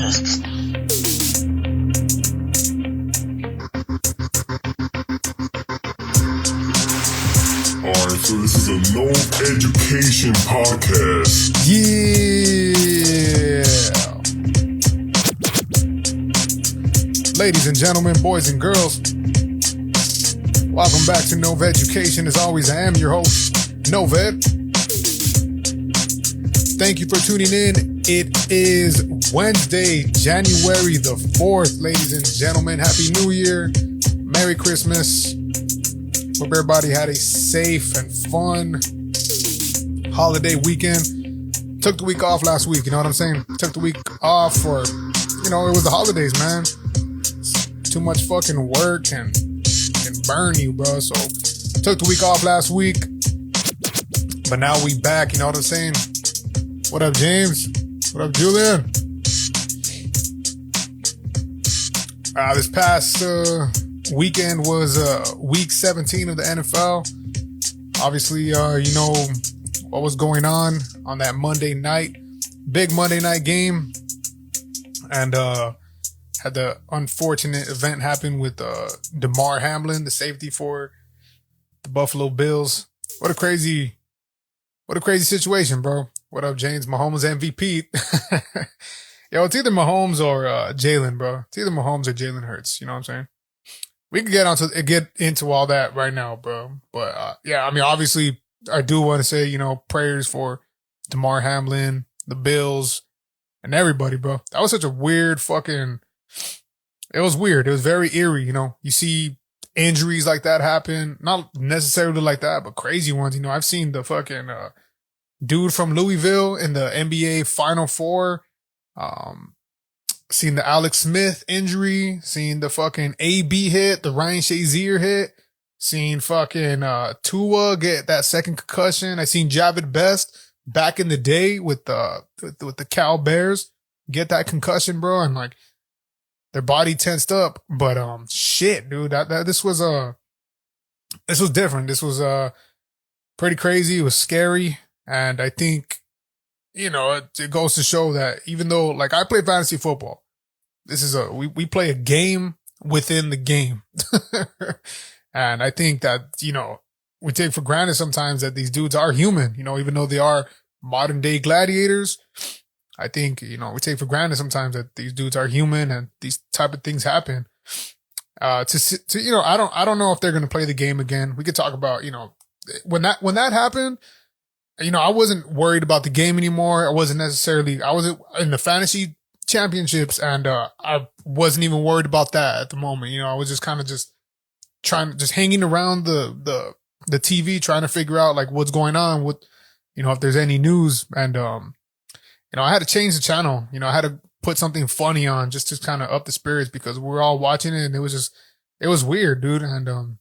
Podcast. Alright, so this is a no education podcast. Yeah. Ladies and gentlemen, boys and girls, welcome back to Nova Education. As always, I am your host, Noved. Thank you for tuning in. It is Wednesday, January the 4th. Ladies and gentlemen, Happy New Year. Merry Christmas. Hope everybody had a safe and fun holiday weekend. Took the week off last week, you know what I'm saying? Took the week off for, it was the holidays, man. Too much fucking work and burn you, bro. So took the week off last week, but now we back, you know what I'm saying? What up, James? What up, Julian? This past weekend was week 17 of the NFL. Obviously, you know what was going on that Monday night, big Monday night game, and had the unfortunate event happen with Damar, Hamlin, the safety for the Buffalo Bills. What a crazy situation, bro. What up, James? Mahomes MVP. Yo, it's either Mahomes or Jalen, bro. It's either Mahomes or Jalen Hurts. You know what I'm saying? We can get into all that right now, bro. But yeah, I mean, obviously, I do want to say, prayers for Damar Hamlin, the Bills, and everybody, bro. That was such a weird fucking. It was weird. It was very eerie. You see injuries like that happen, not necessarily like that, but crazy ones. I've seen the fucking dude from Louisville in the NBA Final Four. Seen the Alex Smith injury, seen the fucking AB hit, the Ryan Shazier hit, seen fucking Tua get that second concussion. I seen Javid Best back in the day with the Cal Bears get that concussion, bro, and like their body tensed up. But shit, dude, this was different. This was pretty crazy. It was scary, and I think it goes to show that even though, like, I play fantasy football, this is we play a game within the game. And I think that, we take for granted sometimes that these dudes are human, even though they are modern day gladiators. I think, we take for granted sometimes that these dudes are human and these type of things happen. I don't know if they're going to play the game again. We could talk about, when that happened, I wasn't worried about the game anymore. I wasn't in the fantasy championships, and I wasn't even worried about that at the moment. I was just kind of hanging around the TV, trying to figure out like what's going on with, if there's any news. And, I had to change the channel. I had to put something funny on just to kind of up the spirits because we were all watching it, and it was weird, dude. And,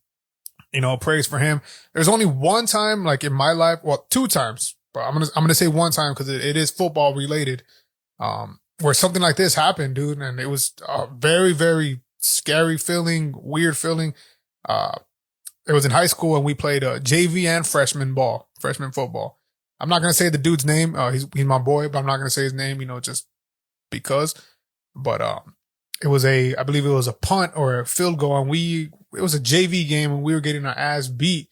praise for him. There's only one time, like in my life, well, two times, but I'm gonna say one time because it is football related, where something like this happened, dude, and it was a very, very scary feeling, weird feeling. It was in high school, and we played JV and freshman football. I'm not gonna say the dude's name. He's my boy, but I'm not gonna say his name, just because. But I believe it was a punt or a field goal, and it was a JV game, and we were getting our ass beat.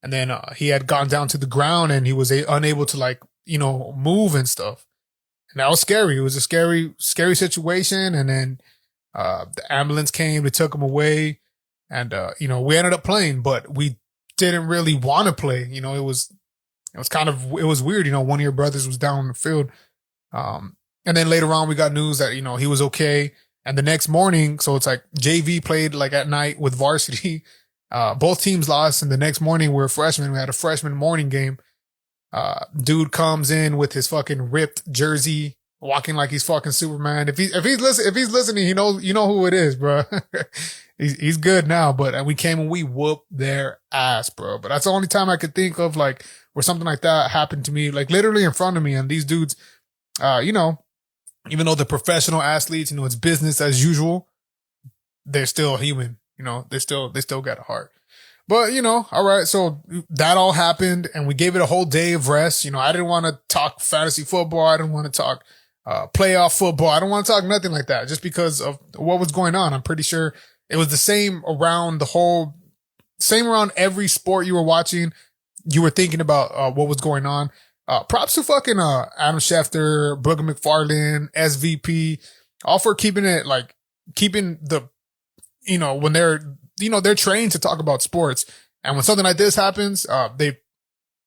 And then he had gone down to the ground, and he was unable to move and stuff. And that was scary. It was a scary, scary situation. And then the ambulance came, they took him away, and we ended up playing, but we didn't really want to play. It was weird. One of your brothers was down on the field. And then later on, we got news that he was okay. And the next morning, so it's like JV played like at night with varsity. Both teams lost. And the next morning, we're freshmen. We had a freshman morning game. Dude comes in with his fucking ripped jersey, walking like he's fucking Superman. If he's listening, you know who it is, bro. he's good now, but we came and we whooped their ass, bro. But that's the only time I could think of like where something like that happened to me, like literally in front of me. And these dudes, even though they're professional athletes, it's business as usual, they're still human, they still got a heart. But, all right. So that all happened, and we gave it a whole day of rest. I didn't want to talk fantasy football. I didn't want to talk playoff football. I don't want to talk nothing like that just because of what was going on. I'm pretty sure it was the same around around every sport you were watching. You were thinking about what was going on. Props to fucking Adam Schefter, Booger McFarlane, SVP, all for keeping the, when they're trained to talk about sports. And when something like this happens,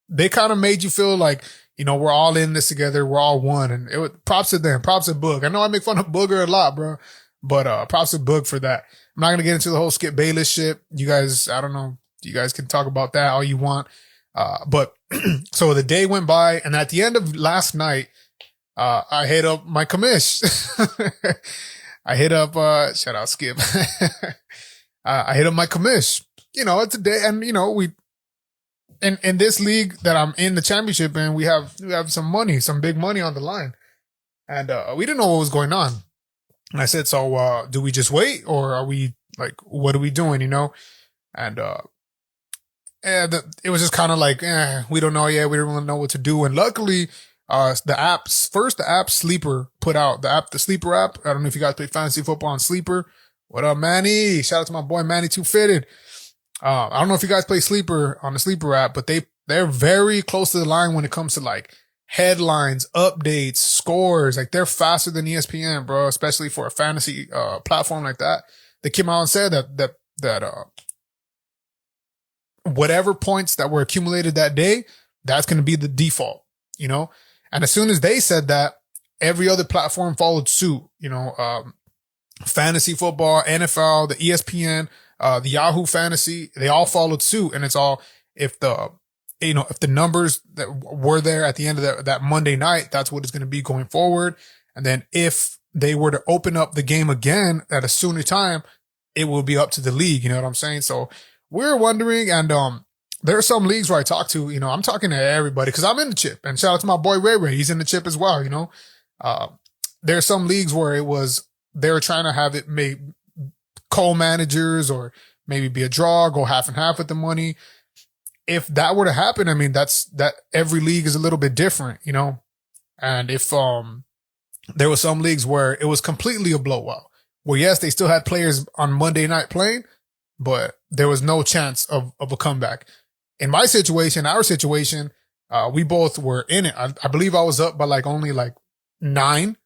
they kind of made you feel like, we're all in this together. We're all one. And props to them. Props to Boog. I know I make fun of Booger a lot, bro, but props to Boog for that. I'm not going to get into the whole Skip Bayless shit. You guys, I don't know. You guys can talk about that all you want. But so the day went by, and at the end of last night, I hit up my commish. I hit up, shout out Skip. I hit up my commish. It's a day, and we, in this league that I'm in the championship in, we have some big money on the line, and we didn't know what was going on. And I said, so do we just wait, or are we what are we doing? And it was just kind of like, we don't know yet. We don't really know what to do. And luckily, the app Sleeper put out the Sleeper app. I don't know if you guys play fantasy football on Sleeper. What up, Manny? Shout out to my boy Manny Too Fitted. I don't know if you guys play Sleeper on the Sleeper app, but they're very close to the line when it comes to headlines, updates, scores. They're faster than ESPN, bro, especially for a fantasy platform like that. They came out and said that whatever points that were accumulated that day, that's going to be the default, And as soon as they said that, every other platform followed suit, fantasy football, NFL, the ESPN, the Yahoo Fantasy, they all followed suit. And it's all, if the numbers that were there at the end of that Monday night, that's what it's going to be going forward. And then if they were to open up the game again at a sooner time, it will be up to the league. You know what I'm saying? So we're wondering, and there are some leagues where I talk to, I'm talking to everybody because I'm in the chip. And shout out to my boy Ray Ray. He's in the chip as well, There are some leagues where they were trying to have it made co-managers or maybe be a draw, go half and half with the money. If that were to happen, I mean, that every league is a little bit different, And if there were some leagues where it was completely a blowout, where yes, they still had players on Monday night playing, but there was no chance of a comeback. In our situation, we both were in it. I believe I was up by only 9,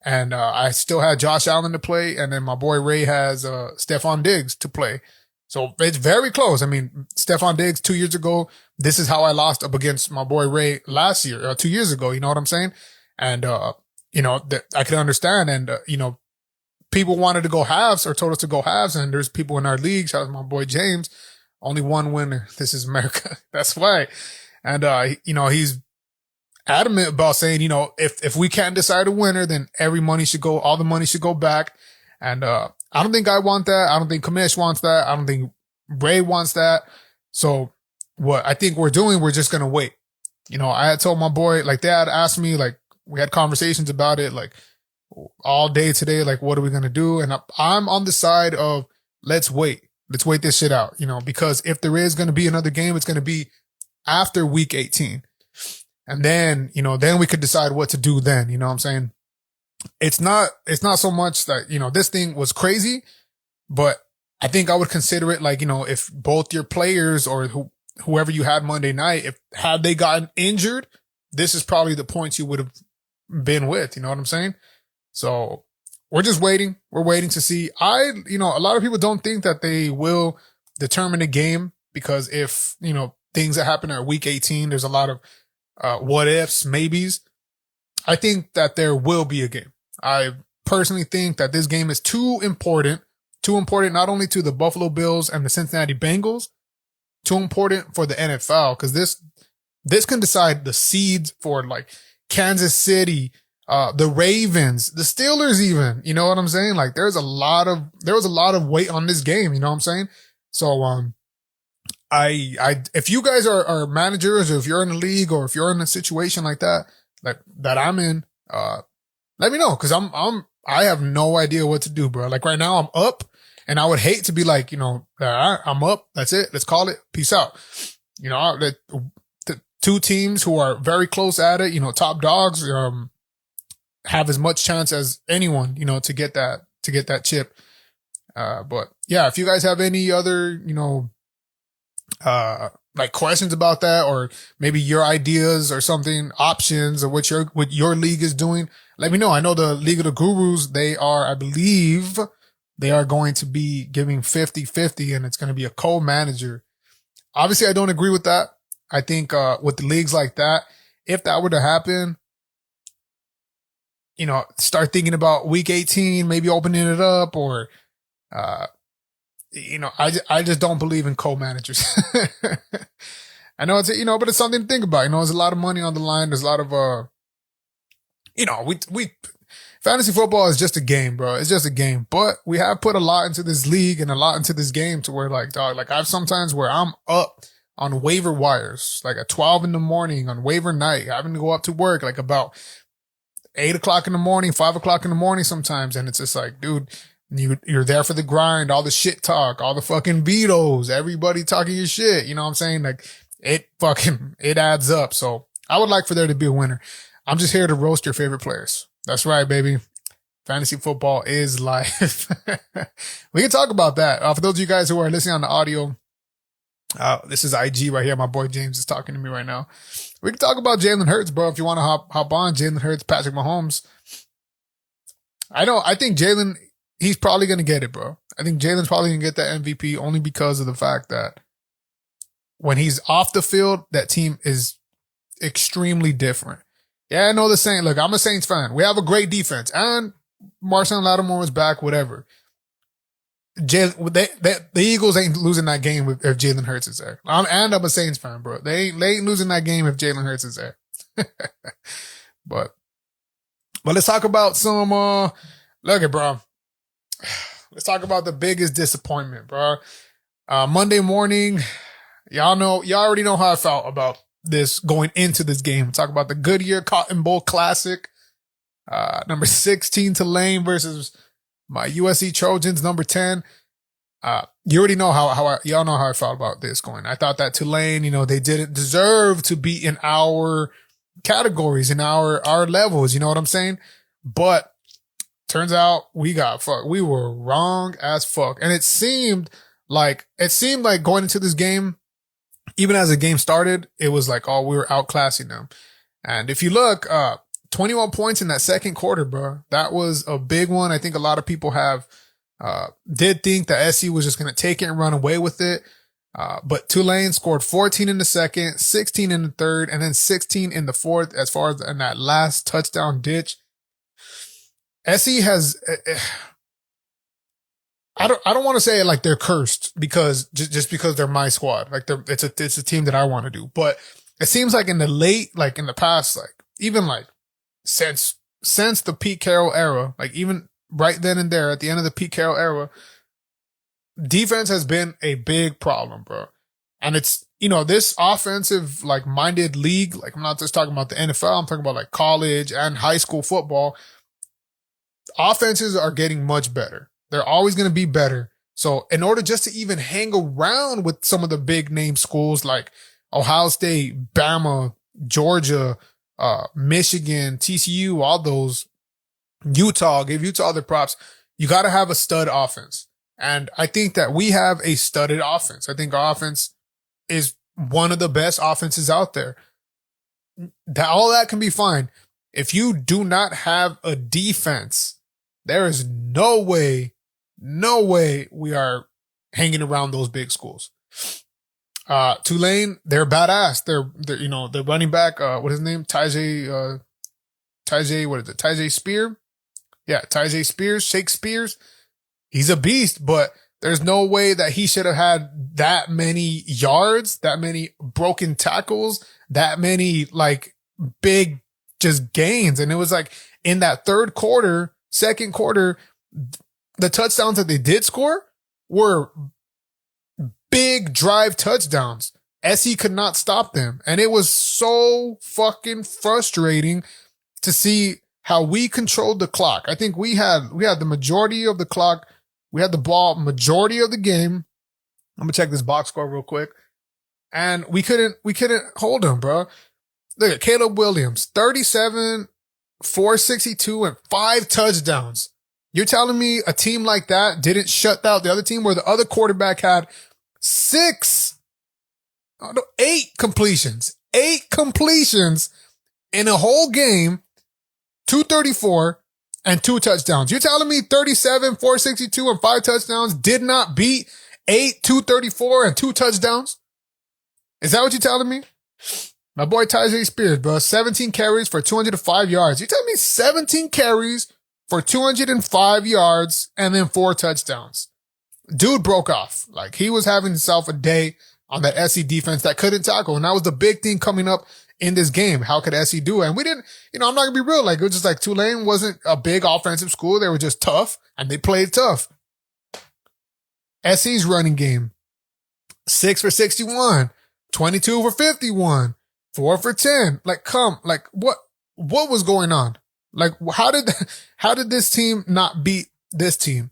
and I still had Josh Allen to play, and then my boy Ray has Stephon Diggs to play. So it's very close. I mean, Stephon Diggs 2 years ago, this is how I lost up against my boy Ray last year, 2 years ago. You know what I'm saying? And, I could understand. And, people wanted to go halves or told us to go halves. And there's people in our league. Shout out to my boy James. Only one winner. This is America. That's why. And, he's adamant about saying, if we can't decide a winner, then all the money should go back. And, I don't think I want that. I don't think Kamish wants that. I don't think Ray wants that. So what I think we're doing, we're just going to wait. I had told my boy, they had asked me, we had conversations about it, all day today, what are we going to do? And I'm on the side of let's wait this shit out, because if there is going to be another game, it's going to be after week 18. And then, then we could decide what to do then, you know what I'm saying? It's not so much that, this thing was crazy, but I think I would consider it if both your players or whoever you had Monday night, had they gotten injured, this is probably the points you would have been with, you know what I'm saying? So we're just waiting. We're waiting to see. A lot of people don't think that they will determine a game because if, things that happen at week 18, there's a lot of what ifs, maybes. I think that there will be a game. I personally think that this game is too important not only to the Buffalo Bills and the Cincinnati Bengals, too important for the NFL because this can decide the seeds for Kansas City, the Ravens, the Steelers even, you know what I'm saying? There was a lot of weight on this game, you know what I'm saying? So, if you guys are managers or if you're in a league or if you're in a situation like that, that I'm in, let me know. Cause I have no idea what to do, bro. Right now I'm up and I would hate to be I'm up. That's it. Let's call it. Peace out. The two teams who are very close at it, top dogs, have as much chance as anyone, to get that chip. But yeah, if you guys have any other, like questions about that, or maybe your ideas or something, options, or what your league is doing, let me know. I know the League of the Gurus, I believe they are going to be giving 50-50, and it's going to be a co-manager. Obviously, I don't agree with that. I think, with the leagues like that, if that were to happen, start thinking about week 18, maybe opening it up, or, I just don't believe in co-managers. I know but it's something to think about. There's a lot of money on the line. There's a lot of, fantasy football is just a game, bro. It's just a game, but we have put a lot into this league and a lot into this game to where I've sometimes where I'm up on waiver wires, like at 12 in the morning on waiver night, having to go up to work, like about 8 o'clock in the morning, 5 o'clock in the morning sometimes. And it's just like, dude, you're there for the grind, all the shit talk, all the fucking vetoes, everybody talking your shit. You know what I'm saying? Like it adds up. So I would like for there to be a winner. I'm just here to roast your favorite players. That's right, baby. Fantasy football is life. We can talk about that. For those of you guys who are listening on the audio, this is IG right here. My boy James is talking to me right now. We can talk about Jalen Hurts, bro. If you want to hop on Jalen Hurts, Patrick Mahomes. I think Jalen, he's probably going to get it, bro. I think Jalen's probably going to get that MVP only because of the fact that when he's off the field, that team is extremely different. Yeah, I know the Saints. Look, I'm a Saints fan. We have a great defense, and Marcel Lattimore is back, whatever. The Eagles ain't losing that game if Jalen Hurts is there. I'm a Saints fan, bro. They ain't losing that game if Jalen Hurts is there. But let's talk about some, look at, bro. Let's talk about the biggest disappointment, bro. Monday morning, y'all already know how I felt about this going into this game. Talk about the Goodyear Cotton Bowl Classic. Number 16 Tulane versus my USC Trojans, number 10. You already know y'all know how I felt about this going. I thought that Tulane, they didn't deserve to be in our categories, in our levels. You know what I'm saying? But turns out we got fucked. We were wrong as fuck. And it seemed like going into this game, even as the game started, it was like, oh, we were outclassing them. And if you look, 21 points in that second quarter, bro. That was a big one. I think a lot of people did think that SC was just going to take it and run away with it. But Tulane scored 14 in the second, 16 in the third, and then 16 in the fourth as far as in that last touchdown ditch. SC has, I don't want to say like they're cursed because just because they're my squad. Like it's a team that I want to do. But it seems like in the past, like even like since the Pete Carroll era, like even right then and there at the end of the Pete Carroll era, defense has been a big problem, bro. And it's, this offensive like minded league, like I'm not just talking about the NFL, I'm talking about like college and high school football. Offenses are getting much better. They're always going to be better. So in order just to even hang around with some of the big name schools like Ohio State, Bama, Georgia, Michigan, TCU, all those, Utah, give Utah their props. You got to have a stud offense. And I think that we have a studded offense. I think our offense is one of the best offenses out there. All that can be fine. If you do not have a defense, there is no way we are hanging around those big schools. Tulane, they're badass. They're running back, what is his name? Tyjae, what is it? Tyjae Spear? Yeah, Tyjae Spears, Shakespeare's. He's a beast, but there's no way that he should have had that many yards, that many broken tackles, that many like big just gains. And it was like in that second quarter, the touchdowns that they did score were big drive touchdowns. SE could not stop them. And it was so fucking frustrating to see how we controlled the clock. I think we had the majority of the clock. We had the ball majority of the game. I'm gonna check this box score real quick. And we couldn't hold him, bro. Look at Caleb Williams, 37 462, and 5 touchdowns. You're telling me a team like that didn't shut out the other team where the other quarterback had 8 completions. 8 completions in a whole game, 234 and 2 touchdowns. You're telling me 37, 462, and 5 touchdowns did not beat 8, 234, and 2 touchdowns? Is that what you're telling me? My boy Tyjae Spears, bro, 17 carries for 205 yards. You're telling me 17 carries for 205 yards and then 4 touchdowns. Dude broke off. Like, he was having himself a day on that SC defense that couldn't tackle. And that was the big thing coming up in this game. How could SC do it? And we didn't, I'm not going to be real. Like, it was just like Tulane wasn't a big offensive school. They were just tough and they played tough. SC's running game, 6 for 61, 22 for 51, 4 for 10. Like, what was going on? Like, how did this team not beat this team?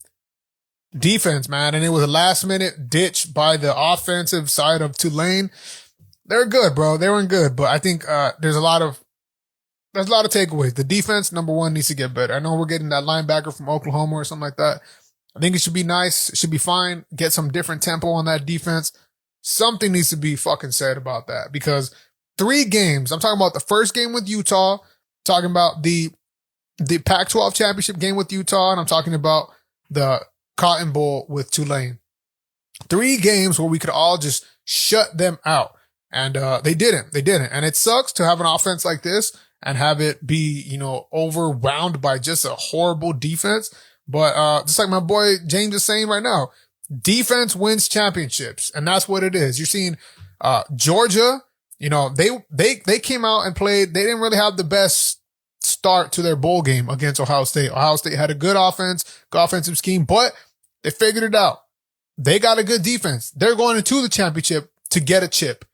Defense, man. And it was a last minute ditch by the offensive side of Tulane. They're good, bro. They weren't good, but I think, there's a lot of takeaways. The defense, number one, needs to get better. I know we're getting that linebacker from Oklahoma or something like that. I think it should be nice. It should be fine. Get some different tempo on that defense. Something needs to be fucking said about that because 3 games, I'm talking about the first game with Utah, talking about the Pac-12 championship game with Utah, and I'm talking about the Cotton Bowl with Tulane. 3 games where we could all just shut them out. And they didn't. And it sucks to have an offense like this and have it be, overwhelmed by just a horrible defense. But just like my boy James is saying right now, defense wins championships. And that's what it is. You're seeing Georgia, they came out and played. They didn't really have the best start to their bowl game against Ohio State. Ohio State had a good offensive scheme, but they figured it out. They got a good defense. They're going into the championship to get a chip.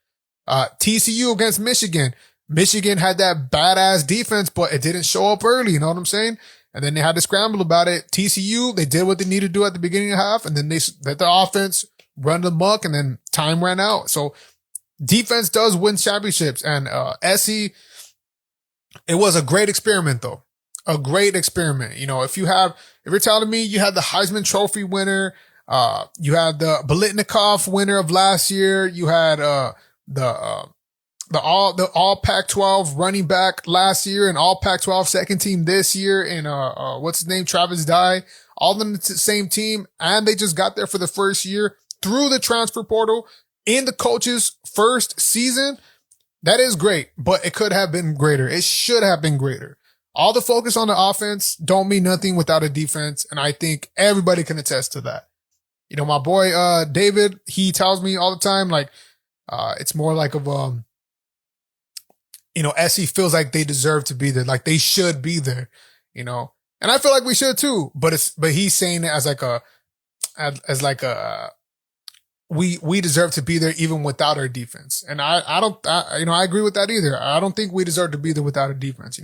TCU against Michigan. Michigan had that badass defense, but it didn't show up early. You know what I'm saying? And then they had to scramble about it. TCU, they did what they needed to do at the beginning of the half, and then they let the offense run the muck, and then time ran out. So defense does win championships. And SC, it was a great experiment, though. A great experiment. If you're telling me you had the Heisman Trophy winner, you had the Biletnikoff winner of last year, you had the all Pac-12 running back last year and all Pac-12 second team this year, and what's his name, Travis Dye, all on the same team, and they just got there for the first year through the transfer portal in the coach's first season. That is great, but it could have been greater. It should have been greater. All the focus on the offense don't mean nothing without a defense, and I think everybody can attest to that. My boy David, he tells me all the time, like, it's more like SC feels like they deserve to be there, like they should be there, and I feel like we should too. But he's saying it as we deserve to be there even without our defense, and I agree with that either. I don't think we deserve to be there without a defense.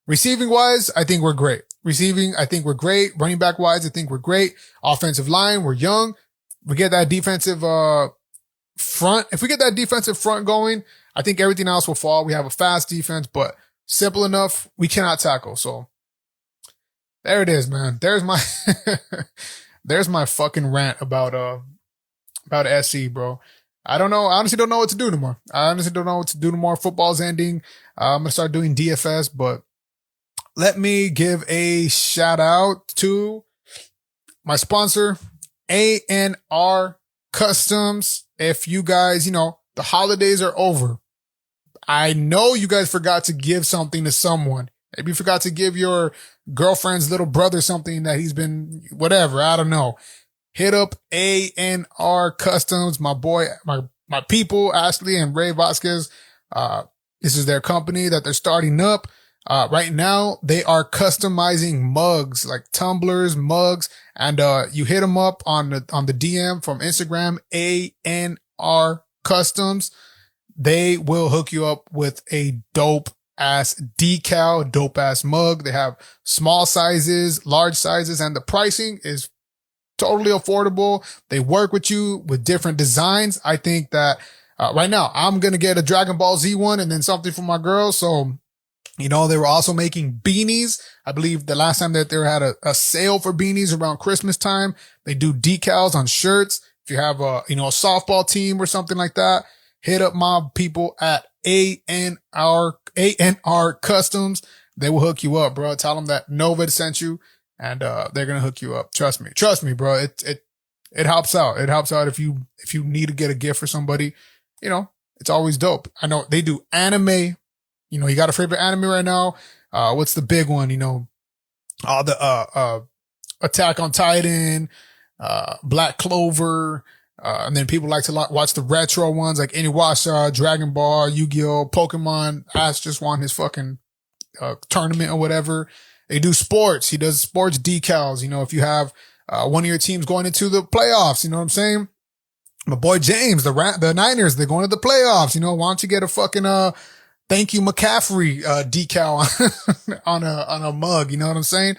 Receiving wise, I think we're great. Receiving, I think we're great. Running back wise, I think we're great. Offensive line, we're young. We get that defensive front. If we get that defensive front going, I think everything else will fall. We have a fast defense, but simple enough, we cannot tackle. So there it is, man. There's my fucking rant about SC, bro. I don't know. I honestly don't know what to do anymore. Football's ending. I'm going to start doing DFS, but let me give a shout out to my sponsor, ANR Customs. If you guys, the holidays are over. I know you guys forgot to give something to someone. Maybe you forgot to give your girlfriend's little brother something that he's been, whatever. I don't know. Hit up ANR Customs. My boy, my people, Ashley and Ray Vasquez. This is their company that they're starting up. Right now they are customizing mugs, like tumblers, mugs, and you hit them up on the DM from Instagram, ANR Customs. They will hook you up with a dope ass decal, dope ass mug. They have small sizes, large sizes, and the pricing is totally affordable. They work with you with different designs. I think that right now I'm going to get a Dragon Ball Z one and then something for my girl. So You know, they were also making beanies. I believe the last time that they had a sale for beanies around Christmas time. They do decals on shirts. If you have a softball team or something like that, hit up my people at ANR Customs. They will hook you up, bro. Tell them that Nova sent you, and they're gonna hook you up. Trust me, bro. It helps out. It helps out if you need to get a gift for somebody. You know, it's always dope. I know they do anime. You know, you got a favorite anime right now? What's the big one? You know, all the Attack on Titan, Black Clover, and then people like to watch the retro ones like Inuyasha, Dragon Ball, Yu-Gi-Oh, Pokemon. Ash just won his fucking tournament or whatever. They do sports. He does sports decals. You know, if you have one of your teams going into the playoffs, you know what I'm saying? My boy James, the Niners, they're going to the playoffs. You know, why don't you get a fucking thank you McCaffrey decal on a mug? You know what I'm saying?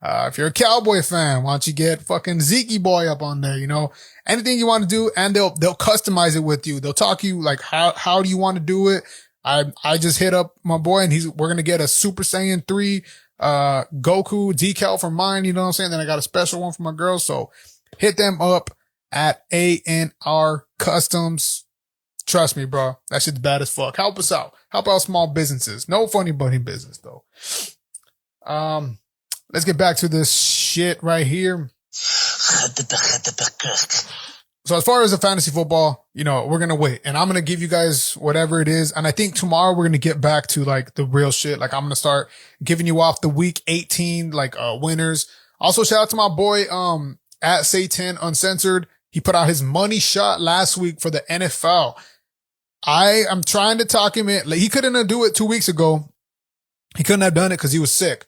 If you're a Cowboy fan, why don't you get fucking Zeke Boy up on there? You know, anything you want to do, and they'll customize it with you. They'll talk you like how do you want to do it? I just hit up my boy, and we're gonna get a Super Saiyan 3 Goku decal for mine. You know what I'm saying? Then I got a special one for my girls. So hit them up at ANR Customs. Trust me, bro. That shit's bad as fuck. Help us out. Help out small businesses. No funny bunny business though. Let's get back to this shit right here. So as far as the fantasy football, you know, we're going to wait, and I'm going to give you guys whatever it is. And I think tomorrow we're going to get back to like the real shit. Like I'm going to start giving you off the week 18, like, winners. Also shout out to my boy, at Satan Uncensored. He put out his money shot last week for the NFL. I am trying to talk him in. Like, he couldn't do it 2 weeks ago. He couldn't have done it because he was sick.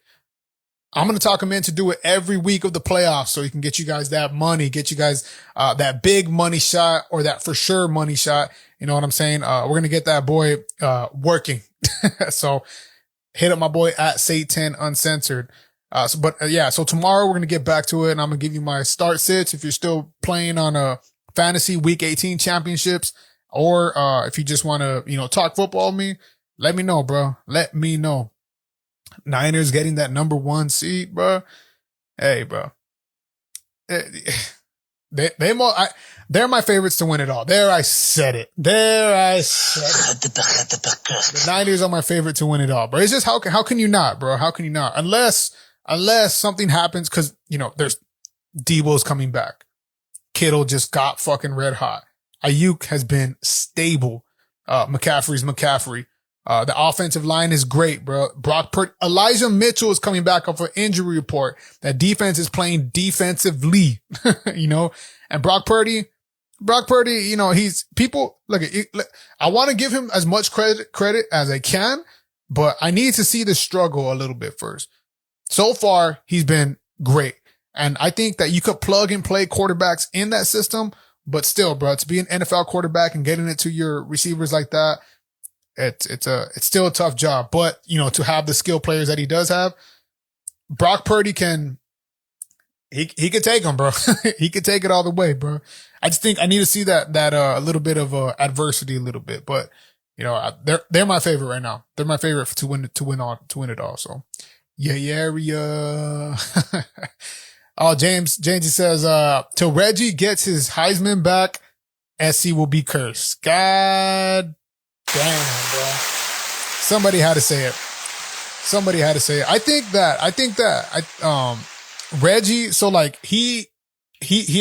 I'm going to talk him in to do it every week of the playoffs so he can get you guys that money, get you guys that big money shot or that for sure money shot. You know what I'm saying? We're going to get that boy working. So hit up my boy at Satan Uncensored. So tomorrow we're going to get back to it, and I'm going to give you my start sits if you're still playing on a fantasy week 18 championships, or if you just want to, you know, talk football with me, let me know, bro. Let me know. Niners getting that number 1 seed, bro. Hey, bro. They're my favorites to win it all. There, I said it. The Niners are my favorite to win it all, bro. It's just how can you not, bro? How can you not? Unless something happens, because, you know, there's Debo's coming back. Kittle just got fucking red hot. Ayuk has been stable. McCaffrey's McCaffrey. The offensive line is great, bro. Elijah Mitchell is coming back off an injury report. That defense is playing defensively, you know, and Brock Purdy, you know, I want to give him as much credit as I can, but I need to see the struggle a little bit first. So far, he's been great. And I think that you could plug and play quarterbacks in that system, but still, bro, to be an NFL quarterback and getting it to your receivers like that, it's still a tough job. But, you know, to have the skill players that he does have, Brock Purdy he could take them, bro. He could take it all the way, bro. I just think I need to see that a little bit of adversity a little bit, but, you know, they're my favorite right now. They're my favorite to win it all. So yeah. Oh, James, he says, till Reggie gets his Heisman back, SC will be cursed. God damn, bro. Somebody had to say it. I think that Reggie, so like he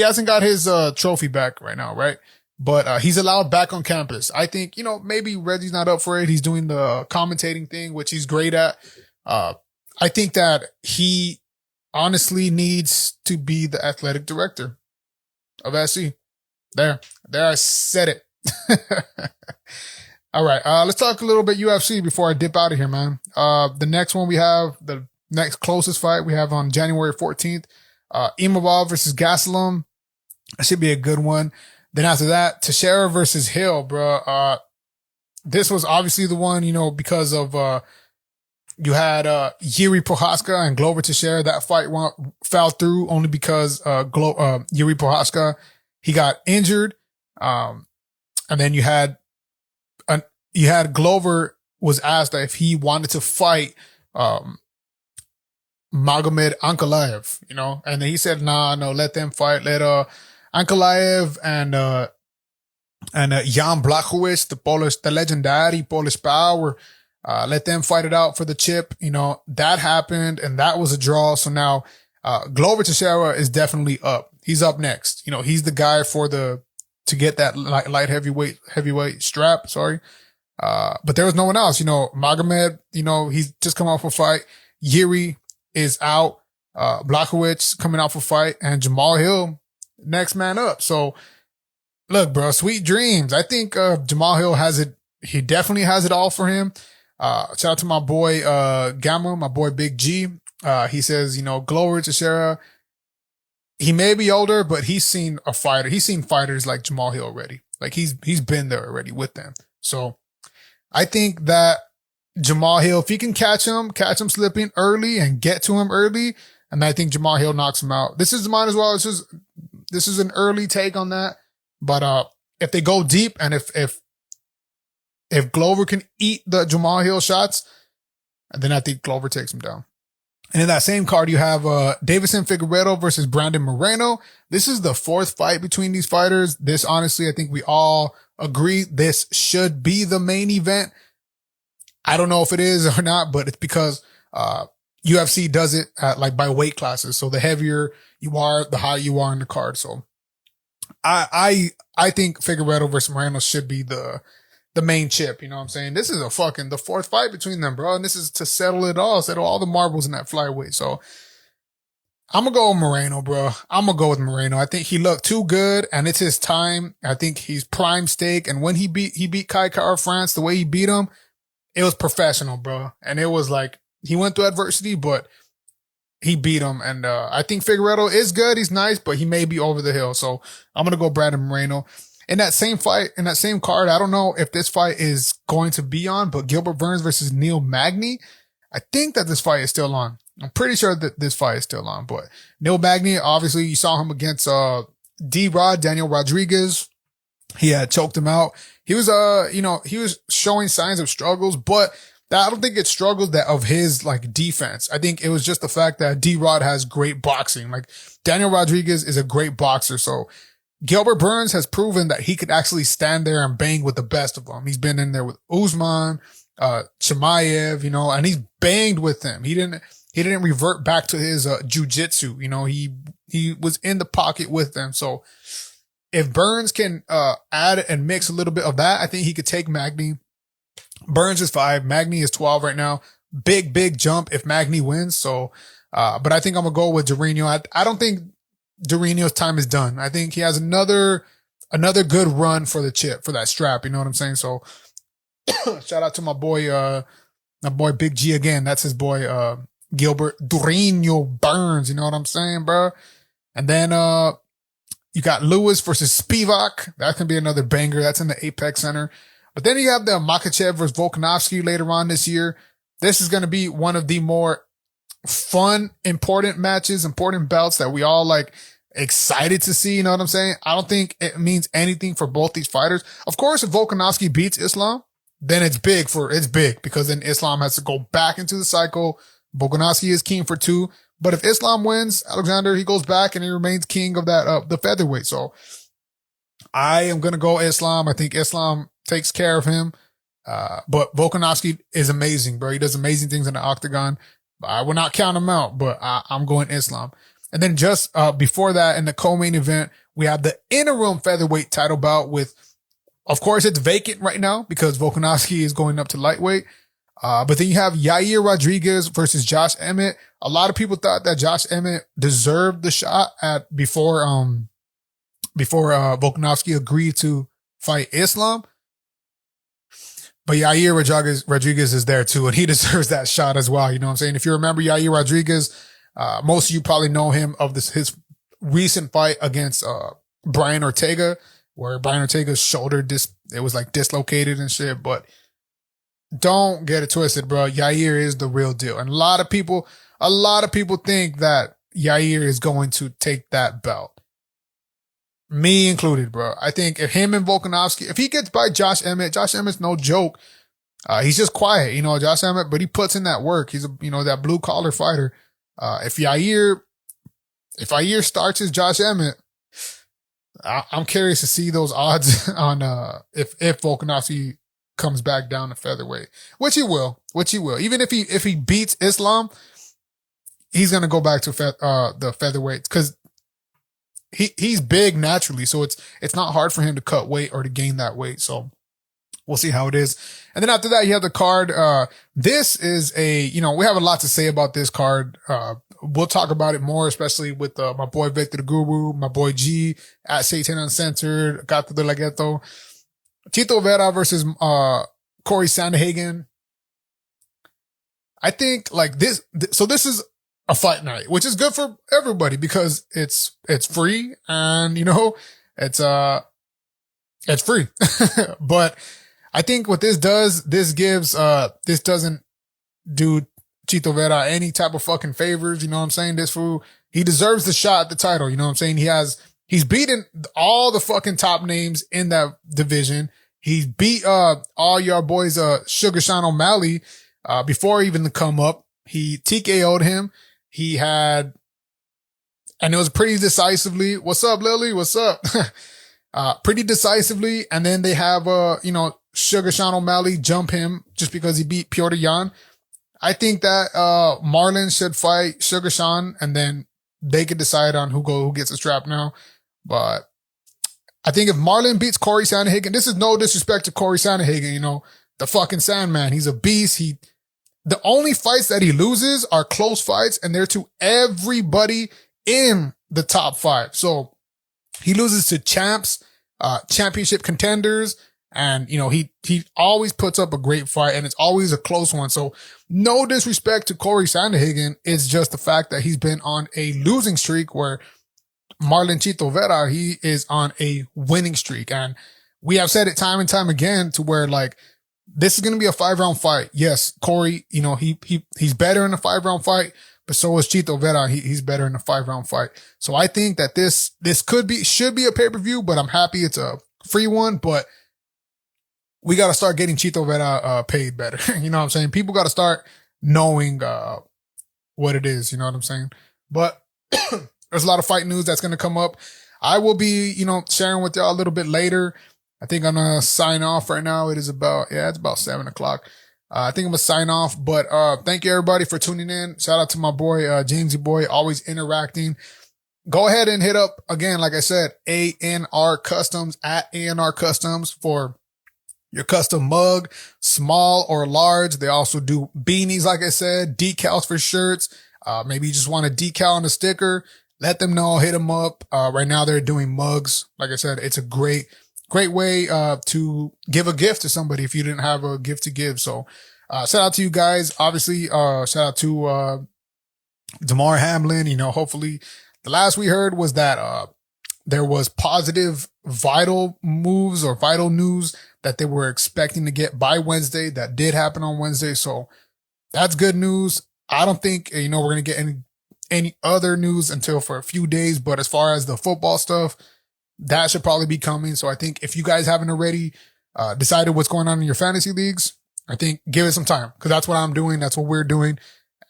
hasn't got his trophy back right now, right? But he's allowed back on campus. I think, you know, maybe Reggie's not up for it. He's doing the commentating thing, which he's great at. I think that he honestly needs to be the athletic director of SC. There I said it. All right. Let's talk a little bit UFC before I dip out of here, man. The next one we have, the next closest fight we have on January 14th, Imavov versus Gastelum. That should be a good one. Then after that, Teixeira versus Hill, bro. This was obviously the one, you know, because of, you had, Yuri Prohaska and Glover Teixeira. That fight fell through only because, Yuri Prohaska, he got injured. And then you had Glover was asked if he wanted to fight Magomed Ankalaev, and he said, nah, no, let them fight. Let Ankalaev and Jan Blachowicz, the legendary Polish power, let them fight it out for the chip. That happened, and that was a draw. So now Glover Teixeira is definitely up. He's up next. He's the guy to get that light heavyweight strap. Sorry. But there was no one else. Magomed, he's just come off a fight. Yuri is out. Blachowicz coming off a fight, and Jamal Hill, next man up. So look, bro, sweet dreams. I think Jamal Hill has it. He definitely has it all for him. Shout out to my boy Gamma, my boy Big G. He says, Glover Teixeira, he may be older, but he's seen a fighter. He's seen fighters like Jamal Hill already. Like he's been there already with them. So I think that Jamal Hill, if he can catch him slipping early and get to him early, and I think Jamal Hill knocks him out. This is mine as well. This is an early take on that. But if they go deep, and if Glover can eat the Jamal Hill shots, then I think Glover takes him down. And in that same card, you have Davison Figueiredo versus Brandon Moreno. This is the fourth fight between these fighters. This, honestly, I think we all agree this should be the main event. I don't know if it is or not, but it's because UFC does it by weight classes. So the heavier you are, the higher you are in the card. So I think Figueiredo versus Moreno should be the main chip. You know what I'm saying? This is the fourth fight between them, bro. And this is to settle all the marbles in that flyweight. So I'm going to go with Moreno, bro. I'm going to go with Moreno. I think he looked too good, and it's his time. I think he's prime steak. And when he beat Kai Kara France, the way he beat him, it was professional, bro. And it was like, he went through adversity, but he beat him. And I think Figueiredo is good. He's nice, but he may be over the hill. So I'm going to go Brandon Moreno. In that same fight, in that same card, I don't know if this fight is going to be on, but Gilbert Burns versus Neil Magny, I think that this fight is still on. I'm pretty sure that this fight is still on, but Neil Magny, obviously you saw him against D-Rod, Daniel Rodriguez. He had choked him out. He was, he was showing signs of struggles, but I don't think it's struggles that of his defense. I think it was just the fact that D-Rod has great boxing. Like Daniel Rodriguez is a great boxer. So Gilbert Burns has proven that he could actually stand there and bang with the best of them. He's been in there with Usman, Chimaev, and he's banged with them. He didn't revert back to his jujitsu. He was in the pocket with them. So if Burns can add and mix a little bit of that, I think he could take Magny. Burns is 5, Magny is 12 right now. Big jump if Magny wins. So, but I think I'm gonna go with Durinho. I don't think Durinho's time is done. I think he has another good run for the chip, for that strap. You know what I'm saying? So shout out to my boy Big G again. That's his boy, Gilbert Durinho Burns. You know what I'm saying, bro? And then, you got Lewis versus Spivak. That can be another banger. That's in the Apex Center. But then you have the Makachev versus Volkanovski later on this year. This is going to be one of the more fun, important matches, important bouts that we all excited to see. You know what I'm saying? I don't think it means anything for both these fighters. Of course, if Volkanovski beats Islam, then it's big because then Islam has to go back into the cycle. Volkanovski is king for 2. But if Islam wins, Alexander, he goes back and he remains king of that, the featherweight. So I am going to go Islam. I think Islam takes care of him. But Volkanovski is amazing, bro. He does amazing things in the octagon. I will not count him out, but I'm going Islam. And then just before that, in the co-main event, we have the interim featherweight title bout with, of course, it's vacant right now because Volkanovski is going up to lightweight. But then you have Yair Rodriguez versus Josh Emmett. A lot of people thought that Josh Emmett deserved the shot before Volkanovski agreed to fight Islam. But Yair Rodriguez is there too, and he deserves that shot as well. You know what I'm saying? If you remember Yair Rodriguez, most of you probably know him of his recent fight against Brian Ortega, where Brian Ortega's shoulder it was dislocated and shit. But don't get it twisted, bro. Yair is the real deal. And a lot of people think that Yair is going to take that belt. Me included, bro. I think if him and Volkanovski, if he gets by Josh Emmett's no joke. He's just quiet, you know, Josh Emmett, but he puts in that work. He's that blue collar fighter. If Yair starts as Josh Emmett, I'm curious to see those odds on if Volkanovski comes back down to featherweight, which he will. Even if he beats Islam, he's gonna go back to the featherweight because he's big naturally, so it's not hard for him to cut weight or to gain that weight. So we'll see how it is. And then after that, you have the card. This is we have a lot to say about this card. We'll talk about it more, especially with my boy Victor the Guru, my boy G at Satan Uncensored, Gato de la Ghetto. Chito Vera versus Corey Sandhagen. I think like this. So this is a fight night, which is good for everybody because it's free and it's free. But I think what this does, this doesn't do Chito Vera any type of fucking favors. You know what I'm saying? This fool, he deserves the shot at the title. You know what I'm saying? He's beaten all the fucking top names in that division. He beat, all your boys, Sugar Sean O'Malley, before even the come up. He TKO'd him. And it was pretty decisively. What's up, Lily? What's up? Pretty decisively. And then they have, Sugar Sean O'Malley jump him just because he beat Piotr Jan. I think that, Marlon should fight Sugar Sean and then they could decide on who gets a strap now. But I think if Marlon beats Corey Sandhagen, this is no disrespect to Corey Sandhagen, the fucking Sandman. He's a beast. The only fights that he loses are close fights and they're to everybody in the top 5. So he loses to champs, championship contenders. And, he always puts up a great fight and it's always a close one. So no disrespect to Corey Sandhagen. It's just the fact that he's been on a losing streak where Marlon Chito Vera, he is on a winning streak. And we have said it time and time again to where like, this is going to be a 5-round fight. Yes, Corey, he's better in a 5-round fight, but so is Chito Vera. He's better in a 5-round fight. So I think that this should be a pay-per-view, but I'm happy it's a free one, but we got to start getting Chito Vera, paid better. You know what I'm saying? People got to start knowing, what it is. You know what I'm saying? But there's a lot of fight news that's going to come up. I will be, sharing with y'all a little bit later. I think I'm going to sign off right now. It's about 7:00. I think I'm going to sign off, but, thank you everybody for tuning in. Shout out to my boy, Jamesy Boy, always interacting. Go ahead and hit up again, like I said, ANR Customs at ANR Customs for your custom mug, small or large. They also do beanies, like I said, decals for shirts. Maybe you just want a decal on a sticker. Let them know, hit them up. Right now they're doing mugs. Like I said, it's a great way, to give a gift to somebody if you didn't have a gift to give. So, shout out to you guys. Obviously, shout out to, Damar Hamlin. Hopefully the last we heard was that, there was positive vital moves or vital news that they were expecting to get by Wednesday. That did happen on Wednesday. So that's good news. I don't think, we're going to get any other news until for a few days. But as far as the football stuff, that should probably be coming. So I think if you guys haven't already, decided what's going on in your fantasy leagues, I think give it some time because that's what I'm doing. That's what we're doing.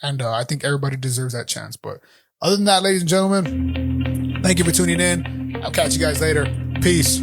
And, I think everybody deserves that chance. But other than that, ladies and gentlemen, thank you for tuning in. I'll catch you guys later. Peace.